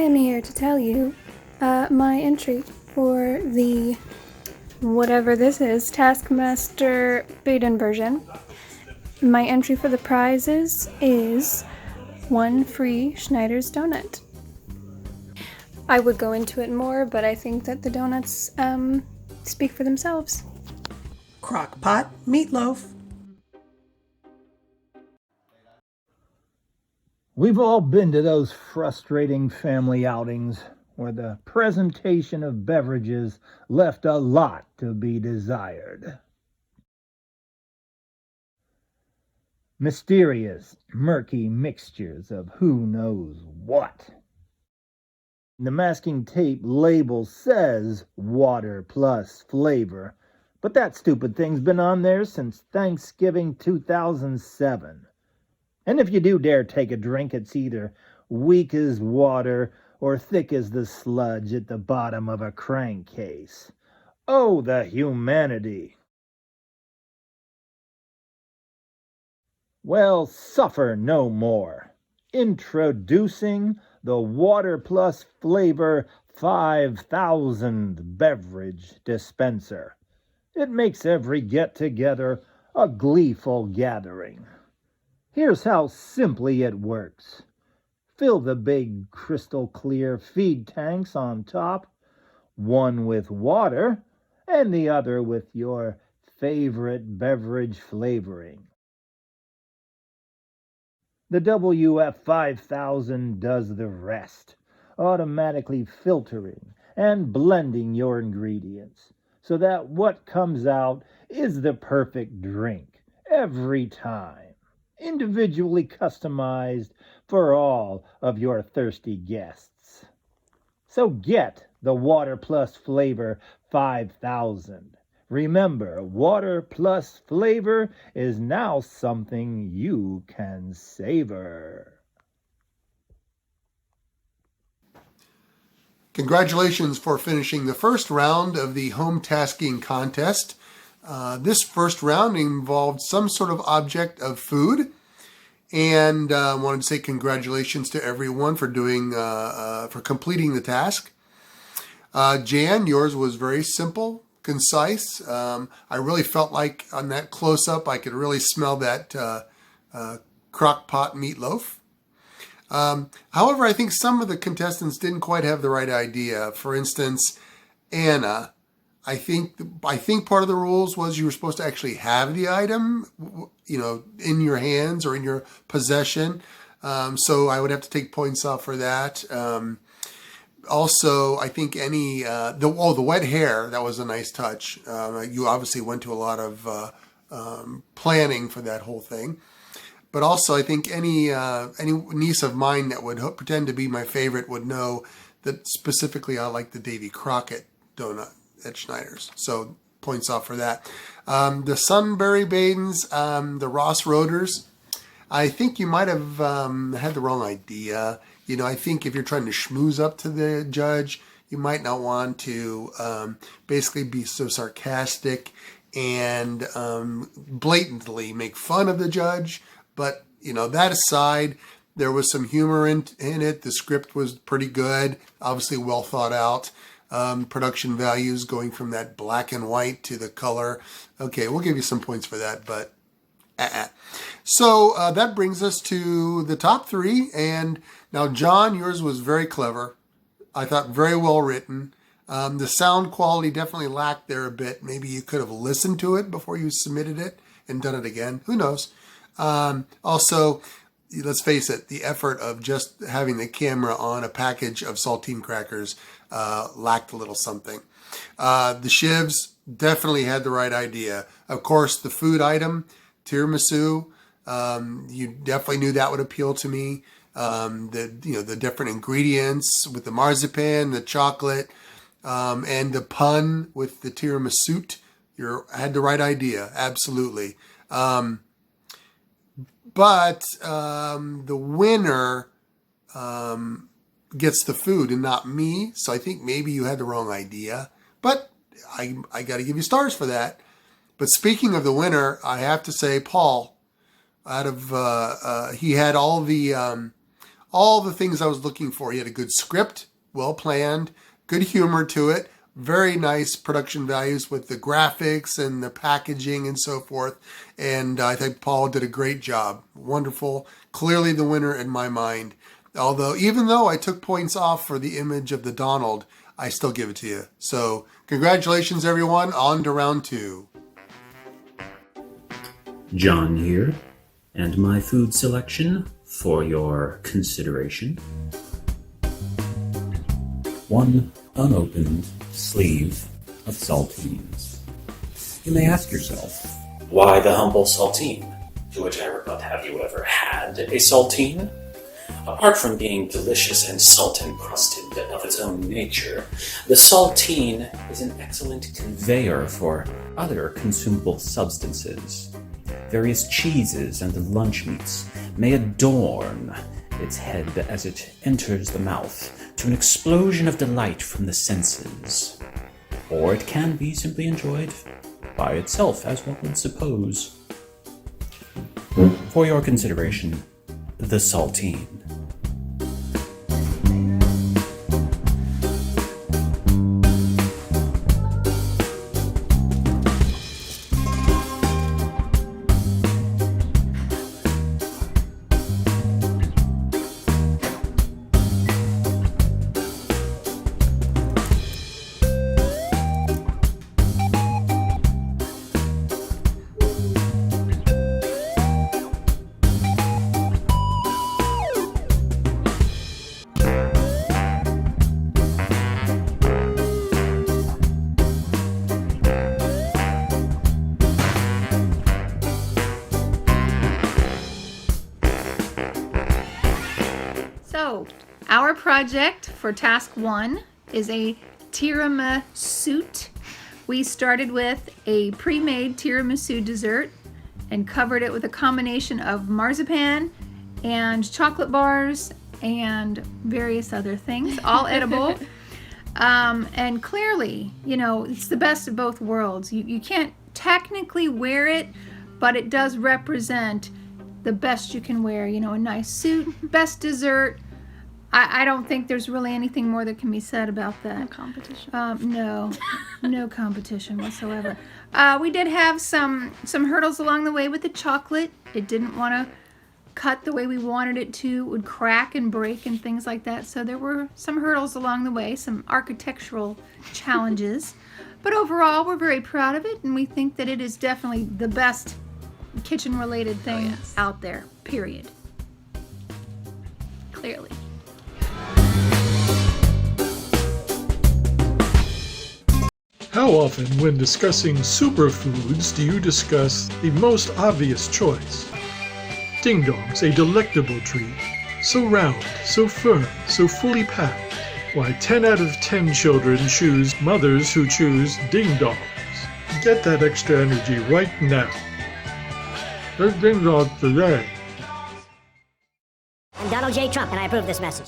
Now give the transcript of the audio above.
am here to tell you my entry for the whatever this is, Taskmaster Baden version. My entry for the prizes is 1 free Schneider's donut. I would go into it more, but I think that the donuts speak for themselves. Crock pot meatloaf. We've all been to those frustrating family outings where the presentation of beverages left a lot to be desired. Mysterious, murky mixtures of who knows what. The masking tape label says water plus flavor, but that stupid thing's been on there since Thanksgiving 2007. And if you do dare take a drink, it's either weak as water or thick as the sludge at the bottom of a crankcase. Oh, the humanity! Well, suffer no more. Introducing the Water Plus Flavor 5000 beverage dispenser. It makes every get-together a gleeful gathering. Here's how simply it works. Fill the big crystal clear feed tanks on top, one with water and the other with your favorite beverage flavoring. The WF 5000 does the rest, automatically filtering and blending your ingredients so that what comes out is the perfect drink every time. Individually customized for all of your thirsty guests. So get the Water Plus Flavor 5000. Remember, Water Plus Flavor is now something you can savor. Congratulations for finishing the first round of the home tasking contest. This first round involved some sort of object of food, and I wanted to say congratulations to everyone for completing the task. Jan, yours was very simple, concise. I really felt like on that close-up I could really smell that crock pot meatloaf. However, I think some of the contestants didn't quite have the right idea. For instance, Anna. I think part of the rules was you were supposed to actually have the item, in your hands or in your possession. So I would have to take points off for that. Also, I think the wet hair, that was a nice touch. You obviously went to a lot of planning for that whole thing. But also, I think any niece of mine that would pretend to be my favorite would know that specifically I like the Davy Crockett donut at Schneider's. So points off for that. The Sunbury Badens, the Ross Roaders, I think you might have had the wrong idea. I think if you're trying to schmooze up to the judge, you might not want to basically be so sarcastic and blatantly make fun of the judge. But, that aside, there was some humor in it. The script was pretty good, obviously well thought out. Production values going from that black and white to the color. Okay, we'll give you some points for that, but So that brings us to the top three. And now, John, yours was very clever. I thought very well written. The sound quality definitely lacked there a bit. Maybe you could have listened to it before you submitted it and done it again. Who knows? Also, let's face it, the effort of just having the camera on a package of saltine crackers lacked a little something. The Shivs definitely had the right idea. Of course, the food item, tiramisu, you definitely knew that would appeal to me. The different ingredients with the marzipan, the chocolate, and the pun with the tiramisu. You had the right idea, absolutely. But the winner gets the food and not me. So I think maybe you had the wrong idea. But I got to give you stars for that. But speaking of the winner, I have to say Paul. He had all all the things I was looking for. He had a good script, well planned, good humor to it, very nice production values with the graphics and the packaging and so forth. And I think Paul did a great job. Wonderful. Clearly the winner in my mind. Although, even though I took points off for the image of the Donald, I still give it to you. So congratulations, everyone. On to round 2. John here, and my food selection for your consideration. 1 unopened sleeve of saltines. You may ask yourself, why the humble saltine? To which I rebut, have you ever had a saltine? Apart from being delicious and salt-encrusted of its own nature, the saltine is an excellent conveyor for other consumable substances. Various cheeses and lunch meats may adorn its head as it enters the mouth to an explosion of delight from the senses. Or it can be simply enjoyed by itself, as one would suppose. For your consideration, the saltine. So, our project for task 1 is a tiramisu. We started with a pre-made tiramisu dessert and covered it with a combination of marzipan and chocolate bars and various other things, all edible. And clearly, you know, it's the best of both worlds. You can't technically wear it, but it does represent the best you can wear. You know, a nice suit, best dessert. I don't think there's really anything more that can be said about that. No competition. No competition whatsoever. We did have some hurdles along the way with the chocolate. It didn't want to cut the way we wanted it to. It would crack and break and things like that. So there were some hurdles along the way, some architectural challenges. But overall, we're very proud of it, and we think that it is definitely the best kitchen-related thing out there, period. Clearly. How often, when discussing superfoods, do you discuss the most obvious choice? Ding dongs, a delectable treat. So round, so firm, so fully packed. Why, 10 out of 10 children choose mothers who choose ding dongs. Get that extra energy right now. There's ding dongs today. I'm Donald J. Trump, and I approve this message.